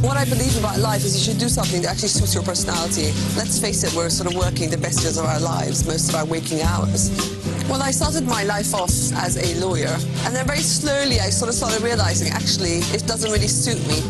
What I believe about life is you should do something that actually suits your personality. Let's face it, we're sort of working the best years of our lives, most of our waking hours. Well, I started my life off as a lawyer, and then very slowly I sort of started realizing, actually, it doesn't really suit me.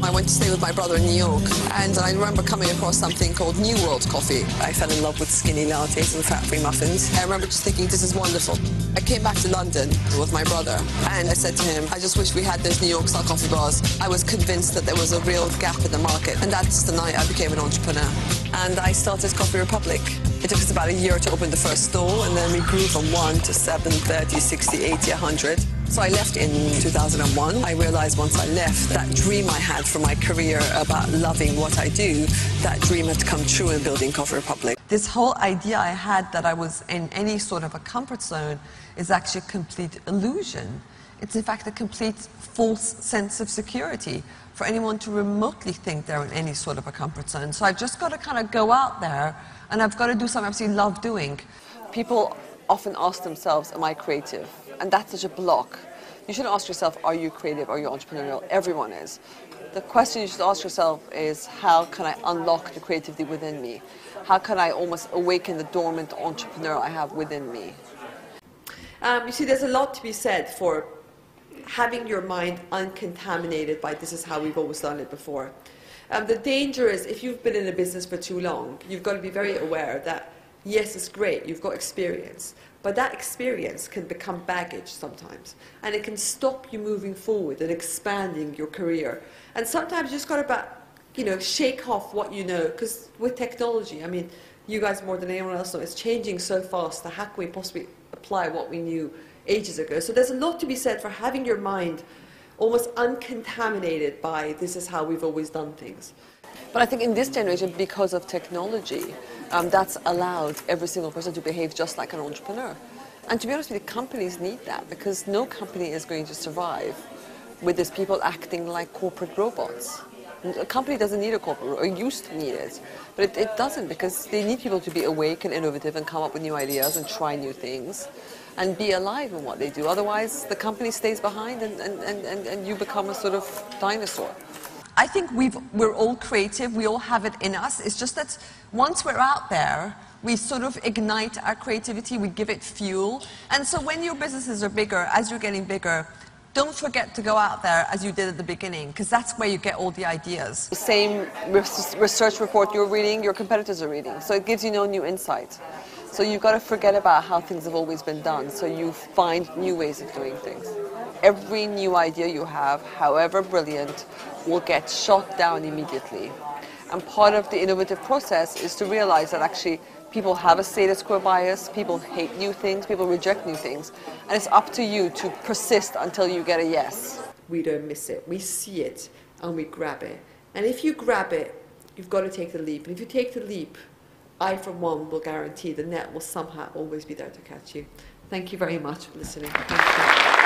I went to stay with my brother in New York, and I remember coming across something called New World coffee. I fell in love with skinny lattes and fat-free muffins. I remember just thinking, this is wonderful. I came back to London with my brother, and I said to him, I just wish we had those New York-style coffee bars. I was convinced that there was a real gap in the market, and that's the night I became an entrepreneur. And I started Coffee Republic. It took us about a year to open the first store, and then we grew from 1 to 7, 30, 60, 80, 100. So I left in 2001. I realized once I left, that dream I had for my career about loving what I do, that dream had come true in building Coffee Republic. This whole idea I had that I was in any sort of a comfort zone is actually a complete illusion. It's in fact a complete false sense of security for anyone to remotely think they're in any sort of a comfort zone. So I've just got to kind of go out there and I've got to do something I absolutely love doing. People often ask themselves, am I creative? And that's such a block. You shouldn't ask yourself, are you creative, are you entrepreneurial? Everyone is. The question you should ask yourself is, how can I unlock the creativity within me? How can I almost awaken the dormant entrepreneur I have within me? You see, there's a lot to be said for having your mind uncontaminated by this is how we've always done it before. The danger is, if you've been in a business for too long, you've got to be very aware that, yes, it's great, you've got experience, but that experience can become baggage sometimes, and it can stop you moving forward and expanding your career. And sometimes you just got to, shake off what you know, because with technology, I mean, you guys more than anyone else know, it's changing so fast that how can we possibly apply what we knew ages ago? So there's a lot to be said for having your mind almost uncontaminated by this is how we've always done things. But I think in this generation, because of technology, that's allowed every single person to behave just like an entrepreneur. And to be honest with you, companies need that, because no company is going to survive with these people acting like corporate robots. A company doesn't need a corporate, or used to need it, but it doesn't, because they need people to be awake and innovative and come up with new ideas and try new things and be alive in what they do. Otherwise, the company stays behind and you become a sort of dinosaur. I think we're all creative, we all have it in us. It's just that once we're out there, we sort of ignite our creativity, we give it fuel. And so when your businesses are bigger, as you're getting bigger, don't forget to go out there as you did at the beginning, because that's where you get all the ideas. The same research report you're reading, your competitors are reading, so it gives you no new insight. So you've got to forget about how things have always been done, so you find new ways of doing things. Every new idea you have, however brilliant, will get shot down immediately. And part of the innovative process is to realize that actually people have a status quo bias, people hate new things, people reject new things, and it's up to you to persist until you get a yes. We don't miss it, we see it and we grab it. And if you grab it, you've got to take the leap. And if you take the leap, I, for one, will guarantee the net will somehow always be there to catch you. Thank you very much for listening. Thank you.